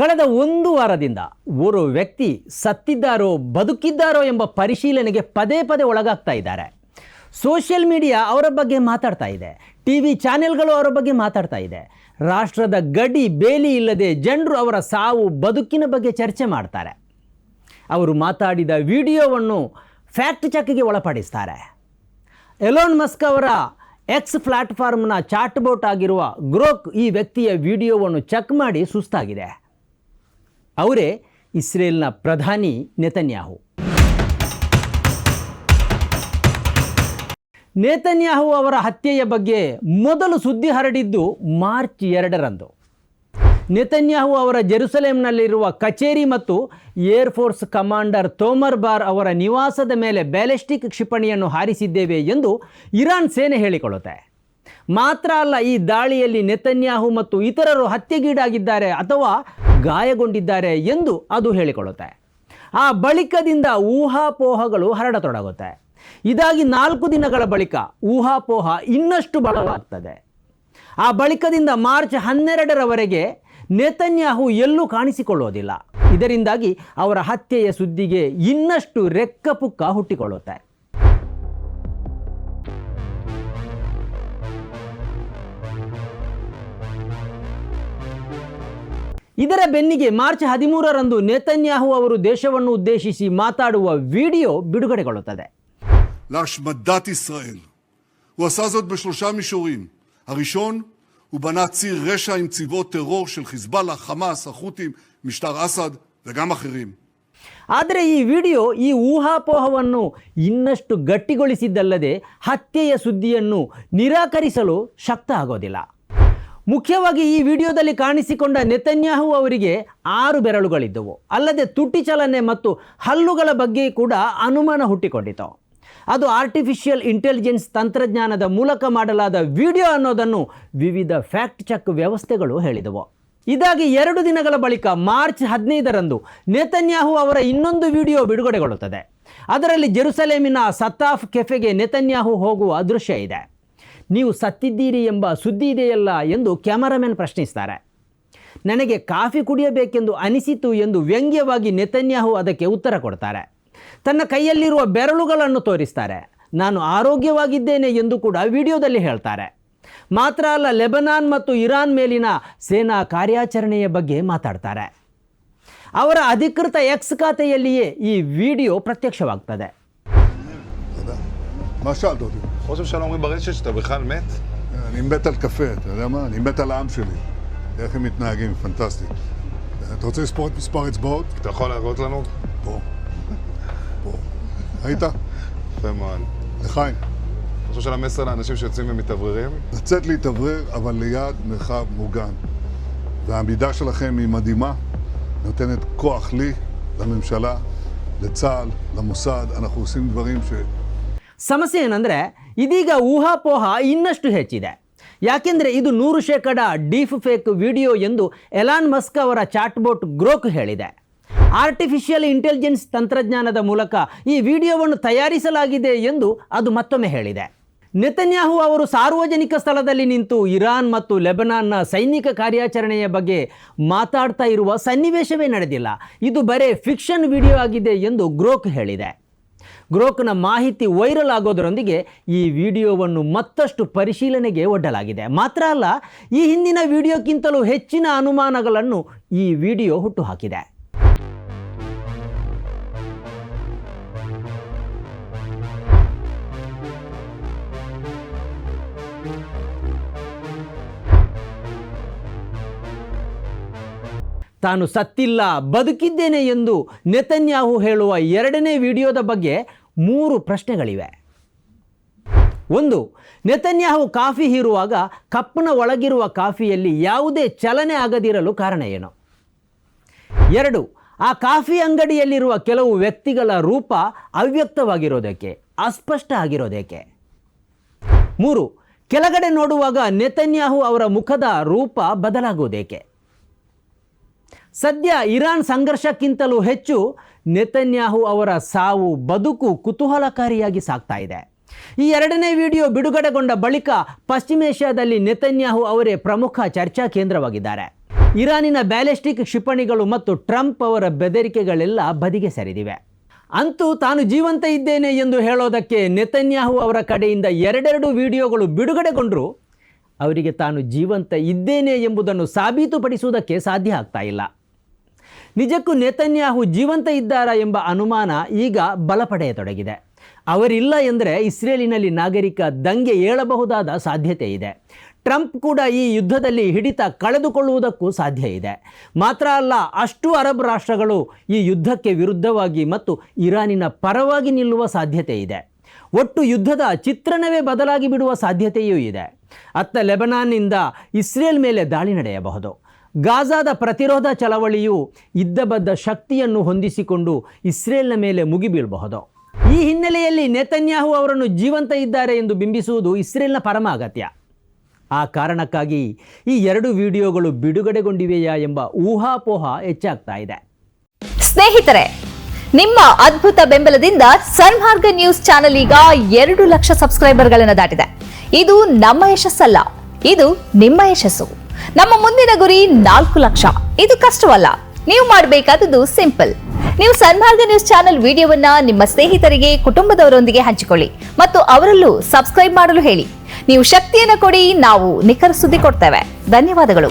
ಕಳೆದ ಒಂದು ವಾರದಿಂದ ಓರ್ವ ವ್ಯಕ್ತಿ ಸತ್ತಿದ್ದಾರೋ ಬದುಕಿದ್ದಾರೋ ಎಂಬ ಪರಿಶೀಲನೆಗೆ ಪದೇ ಪದೇ ಒಳಗಾಗ್ತಾ ಇದ್ದಾರೆ. ಸೋಷಿಯಲ್ ಮೀಡಿಯಾ ಅವರ ಬಗ್ಗೆ ಮಾತಾಡ್ತಾ ಇದೆ, ಟಿವಿ ಚಾನೆಲ್ಗಳು ಅವರ ಬಗ್ಗೆ ಮಾತಾಡ್ತಾ ಇದೆ. ರಾಷ್ಟ್ರದ ಗಡಿ ಬೇಲಿ ಇಲ್ಲದೆ ಜನರು ಅವರ ಸಾವು ಬದುಕಿನ ಬಗ್ಗೆ ಚರ್ಚೆ ಮಾಡ್ತಾರೆ. ಅವರು ಮಾತಾಡಿದ ವಿಡಿಯೋವನ್ನು ಫ್ಯಾಕ್ಟ್ ಚೆಕ್ಗೆ ಒಳಪಡಿಸ್ತಾರೆ. ಎಲಾನ್ ಮಸ್ಕ್ ಅವರ ಎಕ್ಸ್ ಪ್ಲಾಟ್ಫಾರ್ಮ್ನ ಚಾಟ್ಬೋಟ್ ಆಗಿರುವ ಗ್ರೋಕ್ ಈ ವ್ಯಕ್ತಿಯ ವಿಡಿಯೋವನ್ನು ಚೆಕ್ ಮಾಡಿ ಸುಸ್ತಾಗಿದೆ. ಅವರೇ ಇಸ್ರೇಲ್ನ ಪ್ರಧಾನಿ ನೆತನ್ಯಾಹು. ನೆತನ್ಯಾಹು ಅವರ ಹತ್ಯೆಯ ಬಗ್ಗೆ ಮೊದಲು ಸುದ್ದಿ ಹರಡಿದ್ದು ಮಾರ್ಚ್ 2ರಂದು. ನೆತನ್ಯಾಹು ಅವರ ಜೆರುಸಲೇಮ್ನಲ್ಲಿರುವ ಕಚೇರಿ ಮತ್ತು ಏರ್ಫೋರ್ಸ್ ಕಮಾಂಡರ್ ತೋಮರ್ ಬಾರ್ ಅವರ ನಿವಾಸದ ಮೇಲೆ ಬ್ಯಾಲಿಸ್ಟಿಕ್ ಕ್ಷಿಪಣಿಯನ್ನು ಹಾರಿಸಿದ್ದೇವೆ ಎಂದು ಇರಾನ್ ಸೇನೆ ಹೇಳಿಕೊಳ್ಳುತ್ತೆ. ಮಾತ್ರ ಅಲ್ಲ, ಈ ದಾಳಿಯಲ್ಲಿ ನೆತನ್ಯಾಹು ಮತ್ತು ಇತರರು ಹತ್ಯೆಗೀಡಾಗಿದ್ದಾರೆ ಅಥವಾ ಗಾಯಗೊಂಡಿದ್ದಾರೆ ಎಂದು ಅದು ಹೇಳಿಕೊಳ್ಳುತ್ತೆ. ಆ ಬಳಿಕದಿಂದ ಊಹಾಪೋಹಗಳು ಹರಡತೊಡಗುತ್ತೆ. ಇದಾಗಿ 4 ದಿನಗಳ ಬಳಿಕ ಊಹಾಪೋಹ ಇನ್ನಷ್ಟು ಬಲವಾಗ್ತದೆ. ಆ ಬಳಿಕದಿಂದ ಮಾರ್ಚ್ 12ರವರೆಗೆ ನೆತನ್ಯಾಹು ಎಲ್ಲೂ ಕಾಣಿಸಿಕೊಳ್ಳೋದಿಲ್ಲ. ಇದರಿಂದಾಗಿ ಅವರ ಹತ್ಯೆಯ ಸುದ್ದಿಗೆ ಇನ್ನಷ್ಟು ರೆಕ್ಕಪುಕ್ಕ ಹುಟ್ಟಿಕೊಳ್ಳುತ್ತೆ. ಇದರ ಬೆನ್ನಿಗೆ ಮಾರ್ಚ್ 13ರಂದು ನೆತನ್ಯಾಹು ಅವರು ದೇಶವನ್ನು ಉದ್ದೇಶಿಸಿ ಮಾತಾಡುವ ವಿಡಿಯೋ ಬಿಡುಗಡೆಗೊಳ್ಳುತ್ತದೆ. להשמדת ישראל. הוא עשה זאת ב3 מישורים. הראשון, הוא בנה ציר רשע עם צבאות טרור של חיזבאללה, חמאס, החות'ים, משטר אסד וגם אחרים. ಆದರೆ ಈ ವಿಡಿಯೋ ಈ ಊಹಾಪೋಹವನ್ನು ಇನ್ನಷ್ಟು ಗಟ್ಟಿಗೊಳಿಸಿದ್ದಲ್ಲದೆ ಹತ್ಯೆಯ ಸುದ್ದಿಯನ್ನು ನಿರಾಕರಿಸಲು ಶಕ್ತ ಆಗೋದಿಲ್ಲ. ಮುಖ್ಯವಾಗಿ ಈ ವಿಡಿಯೋದಲ್ಲಿ ಕಾಣಿಸಿಕೊಂಡ ನೆತನ್ಯಾಹು ಅವರಿಗೆ 6 ಬೆರಳುಗಳಿದ್ದವು. ಅಲ್ಲದೆ ತುಟಿ ಚಲನೆ ಮತ್ತು ಹಲ್ಲುಗಳ ಬಗ್ಗೆ ಕೂಡ ಅನುಮಾನ ಹುಟ್ಟಿಕೊಂಡಿತು. ಅದು ಆರ್ಟಿಫಿಷಿಯಲ್ ಇಂಟೆಲಿಜೆನ್ಸ್ ತಂತ್ರಜ್ಞಾನದ ಮೂಲಕ ಮಾಡಲಾದ ವಿಡಿಯೋ ಅನ್ನೋದನ್ನು ವಿವಿಧ ಫ್ಯಾಕ್ಟ್ ಚೆಕ್ ವ್ಯವಸ್ಥೆಗಳು ಹೇಳಿದವು. ಇದಾಗಿ 2 ದಿನಗಳ ಬಳಿಕ ಮಾರ್ಚ್ 15ರಂದು ನೆತನ್ಯಾಹು ಅವರ ಇನ್ನೊಂದು ವಿಡಿಯೋ ಬಿಡುಗಡೆಗೊಳ್ಳುತ್ತದೆ. ಅದರಲ್ಲಿ ಜೆರುಸಲೇಮಿನ ಸತಾಫ್ ಕೆಫೆಗೆ ನೆತನ್ಯಾಹು ಹೋಗುವ ದೃಶ್ಯ ಇದೆ. ನೀವು ಸತ್ತಿದ್ದೀರಿ ಎಂಬ ಸುದ್ದಿ ಇದೆಯಲ್ಲ ಎಂದು ಕ್ಯಾಮರಾಮನ್ ಪ್ರಶ್ನಿಸ್ತಾರೆ. ನನಗೆ ಕಾಫಿ ಕುಡಿಯಬೇಕೆಂದು ಅನಿಸಿತು ಎಂದು ವ್ಯಂಗ್ಯವಾಗಿ ನೆತನ್ಯಾಹು ಅದಕ್ಕೆ ಉತ್ತರ ಕೊಡ್ತಾರೆ. ತನ್ನ ಕೈಯಲ್ಲಿರುವ ಬೆರಳುಗಳನ್ನು ತೋರಿಸ್ತಾರೆ. ನಾನು ಆರೋಗ್ಯವಾಗಿದ್ದೇನೆ ಎಂದು ಕೂಡ ವಿಡಿಯೋದಲ್ಲಿ ಹೇಳ್ತಾರೆ. ಮಾತ್ರ ಅಲ್ಲ, ಲೆಬನಾನ್ ಮತ್ತು ಇರಾನ್ ಮೇಲಿನ ಸೇನಾ ಕಾರ್ಯಾಚರಣೆಯ ಬಗ್ಗೆ ಮಾತಾಡ್ತಾರೆ. ಅವರ ಅಧಿಕೃತ ಎಕ್ಸ್ ಖಾತೆಯಲ್ಲಿಯೇ ಈ ವಿಡಿಯೋ ಪ್ರತ್ಯಕ್ಷವಾಗ್ತದೆ. מה שאלת אותי? חושב שלא אומרים ברשת שאתה בכלל מת? אני מת על קפה, אתה יודע מה? אני מת על העם שלי. איך הם מתנהגים, פנטסטי. אתה רוצה לספור את מספר אצבעות? אתה יכול להראות לנו? פה. פה. ראית? יפה מאוד. לחיים. חושב של המסר לאנשים שיוצאים ומתאווררים? לצאת להתאוורר, אבל ליד מרחב מוגן. והעמידה שלכם היא מדהימה, נותנת כוח לי, לממשלה, לצה"ל, למוסד. אנחנו עושים דברים ಸಮಸ್ಯೆ ಏನಂದರೆ ಇದೀಗ ಊಹಾಪೋಹ ಇನ್ನಷ್ಟು ಹೆಚ್ಚಿದೆ. ಯಾಕೆಂದರೆ ಇದು 100% ಡೀಪ್ ಫೇಕ್ ವಿಡಿಯೋ ಎಂದು ಎಲಾನ್ ಮಸ್ಕ್ ಅವರ ಚಾಟ್ಬೋಟ್ ಗ್ರೋಕ್ ಹೇಳಿದೆ. ಆರ್ಟಿಫಿಷಿಯಲ್ ಇಂಟೆಲಿಜೆನ್ಸ್ ತಂತ್ರಜ್ಞಾನದ ಮೂಲಕ ಈ ವಿಡಿಯೋವನ್ನು ತಯಾರಿಸಲಾಗಿದೆ ಎಂದು ಅದು ಮತ್ತೊಮ್ಮೆ ಹೇಳಿದೆ. ನೆತನ್ಯಾಹು ಅವರು ಸಾರ್ವಜನಿಕ ಸ್ಥಳದಲ್ಲಿ ನಿಂತು ಇರಾನ್ ಮತ್ತು ಲೆಬನಾನ್ನ ಸೈನಿಕ ಕಾರ್ಯಾಚರಣೆಯ ಬಗ್ಗೆ ಮಾತಾಡ್ತಾ ಇರುವ ಸನ್ನಿವೇಶವೇ ನಡೆದಿಲ್ಲ. ಇದು ಬರೇ ಫಿಕ್ಷನ್ ವಿಡಿಯೋ ಆಗಿದೆ ಎಂದು ಗ್ರೋಕ್ ಹೇಳಿದೆ. ಗ್ರೋಕ್ನ ಮಾಹಿತಿ ವೈರಲ್ ಆಗೋದರೊಂದಿಗೆ ಈ ವಿಡಿಯೋವನ್ನು ಮತ್ತಷ್ಟು ಪರಿಶೀಲನೆಗೆ ಒಡ್ಡಲಾಗಿದೆ. ಮಾತ್ರ ಅಲ್ಲ, ಈ ಹಿಂದಿನ ವಿಡಿಯೋಕ್ಕಿಂತಲೂ ಹೆಚ್ಚಿನ ಅನುಮಾನಗಳನ್ನು ಈ ವಿಡಿಯೋ ಹುಟ್ಟುಹಾಕಿದೆ. ತಾನು ಸತ್ತಿಲ್ಲ, ಬದುಕಿದ್ದೇನೆ ಎಂದು ನೆತನ್ಯಾಹು ಹೇಳುವ 2ನೇ ವಿಡಿಯೋದ ಬಗ್ಗೆ 3 ಪ್ರಶ್ನೆಗಳಿವೆ. 1. ನೆತನ್ಯಾಹು ಕಾಫಿ ಹೀರುವಾಗ ಕಪ್ಪಿನ ಒಳಗಿರುವ ಕಾಫಿಯಲ್ಲಿ ಯಾವುದೇ ಚಲನೆ ಆಗದಿರಲು ಕಾರಣ ಏನು? 2. ಆ ಕಾಫಿ ಅಂಗಡಿಯಲ್ಲಿರುವ ಕೆಲವು ವ್ಯಕ್ತಿಗಳ ರೂಪ ಅವ್ಯಕ್ತವಾಗಿರೋದಕ್ಕೆ, ಅಸ್ಪಷ್ಟ ಆಗಿರೋದಕ್ಕೆ? 3. ಕೆಳಗಡೆ ನೋಡುವಾಗ ನೆತನ್ಯಾಹು ಅವರ ಮುಖದ ರೂಪ ಬದಲಾಗುವುದೇಕೆ? ಸದ್ಯ ಇರಾನ್ ಸಂಘರ್ಷಕ್ಕಿಂತಲೂ ಹೆಚ್ಚು ನೆತನ್ಯಾಹು ಅವರ ಸಾವು ಬದುಕು ಕುತೂಹಲಕಾರಿಯಾಗಿ ಸಾಗ್ತಾ ಇದೆ. ಈ 2ನೇ ವಿಡಿಯೋ ಬಿಡುಗಡೆಗೊಂಡ ಬಳಿಕ ಪಶ್ಚಿಮ ಏಷ್ಯಾದಲ್ಲಿ ನೆತನ್ಯಾಹು ಅವರೇ ಪ್ರಮುಖ ಚರ್ಚಾ ಕೇಂದ್ರವಾಗಿದ್ದಾರೆ. ಇರಾನಿನ ಬ್ಯಾಲಿಸ್ಟಿಕ್ ಕ್ಷಿಪಣಿಗಳು ಮತ್ತು ಟ್ರಂಪ್ ಅವರ ಬೆದರಿಕೆಗಳೆಲ್ಲ ಬದಿಗೆ ಸರಿದಿವೆ. ಅಂತೂ ತಾನು ಜೀವಂತ ಇದ್ದೇನೆ ಎಂದು ಹೇಳೋದಕ್ಕೆ ನೆತನ್ಯಾಹು ಅವರ ಕಡೆಯಿಂದ ಎರಡೆರಡು ವಿಡಿಯೋಗಳು ಬಿಡುಗಡೆಗೊಂಡರೂ ಅವರಿಗೆ ತಾನು ಜೀವಂತ ಇದ್ದೇನೆ ಎಂಬುದನ್ನು ಸಾಬೀತುಪಡಿಸುವುದಕ್ಕೆ ಸಾಧ್ಯ ಆಗ್ತಾ ಇಲ್ಲ. ನಿಜಕ್ಕೂ ನೆತನ್ಯಾಹು ಜೀವಂತ ಇದ್ದಾರಾ ಎಂಬ ಅನುಮಾನ ಈಗ ಬಲಪಡೆಯತೊಡಗಿದೆ. ಅವರಿಲ್ಲ ಎಂದರೆ ಇಸ್ರೇಲಿನಲ್ಲಿ ನಾಗರಿಕ ದಂಗೆ ಏಳಬಹುದಾದ ಸಾಧ್ಯತೆ ಇದೆ. ಟ್ರಂಪ್ ಕೂಡ ಈ ಯುದ್ಧದಲ್ಲಿ ಹಿಡಿತ ಕಳೆದುಕೊಳ್ಳುವುದಕ್ಕೂ ಸಾಧ್ಯ ಇದೆ. ಮಾತ್ರ ಅಲ್ಲ, ಅಷ್ಟು ಅರಬ್ ರಾಷ್ಟ್ರಗಳು ಈ ಯುದ್ಧಕ್ಕೆ ವಿರುದ್ಧವಾಗಿ ಮತ್ತು ಇರಾನಿನ ಪರವಾಗಿ ನಿಲ್ಲುವ ಸಾಧ್ಯತೆ ಇದೆ. ಒಟ್ಟು ಯುದ್ಧದ ಚಿತ್ರಣವೇ ಬದಲಾಗಿ ಬಿಡುವ ಸಾಧ್ಯತೆಯೂ ಇದೆ. ಅತ್ತ ಲೆಬನಾನ್ನಿಂದ ಇಸ್ರೇಲ್ ಮೇಲೆ ದಾಳಿ ನಡೆಯಬಹುದು. ಗಾಜಾದ ಪ್ರತಿರೋಧ ಚಳವಳಿಯು ಇದ್ದಬದ್ದ ಶಕ್ತಿಯನ್ನು ಹೊಂದಿಸಿಕೊಂಡು ಇಸ್ರೇಲ್ನ ಮೇಲೆ ಮುಗಿಬೀಳಬಹುದು. ಈ ಹಿನ್ನೆಲೆಯಲ್ಲಿ ನೆತನ್ಯಾಹು ಅವರನ್ನು ಜೀವಂತ ಇದ್ದಾರೆ ಎಂದು ಬಿಂಬಿಸುವುದು ಇಸ್ರೇಲ್ನ ಪರಮ ಅಗತ್ಯ. ಆ ಕಾರಣಕ್ಕಾಗಿ ಈ ಎರಡು ವಿಡಿಯೋಗಳು ಬಿಡುಗಡೆಗೊಂಡಿವೆಯಾ ಎಂಬ ಊಹಾಪೋಹ ಹೆಚ್ಚಾಗ್ತಾ ಇದೆ. ಸ್ನೇಹಿತರೆ, ನಿಮ್ಮ ಅದ್ಭುತ ಬೆಂಬಲದಿಂದ ಸನ್ಮಾರ್ಗ ನ್ಯೂಸ್ ಚಾನೆಲ್ ಈಗ 2 ಲಕ್ಷ ಸಬ್ಸ್ಕ್ರೈಬರ್ಗಳನ್ನು ದಾಟಿದೆ. ಇದು ನಮ್ಮ ಯಶಸ್ಸಲ್ಲ, ಇದು ನಿಮ್ಮ ಯಶಸ್ಸು. ನಮ್ಮ ಮುಂದಿನ ಗುರಿ 4 ಲಕ್ಷ. ಇದು ಕಷ್ಟವಲ್ಲ. ನೀವು ಮಾಡಬೇಕಾದದ್ದು ಸಿಂಪಲ್. ನೀವು ಸನ್ಮಾರ್ಗ ನ್ಯೂಸ್ ಚಾನೆಲ್ ವಿಡಿಯೋವನ್ನ ನಿಮ್ಮ ಸ್ನೇಹಿತರಿಗೆ, ಕುಟುಂಬದವರೊಂದಿಗೆ ಹಂಚಿಕೊಳ್ಳಿ ಮತ್ತು ಅವರಲ್ಲೂ ಸಬ್ಸ್ಕ್ರೈಬ್ ಮಾಡಲು ಹೇಳಿ. ನೀವು ಶಕ್ತಿಯನ್ನು ಕೊಡಿ, ನಾವು ನಿಖರ ಸುದ್ದಿ ಕೊಡ್ತೇವೆ. ಧನ್ಯವಾದಗಳು.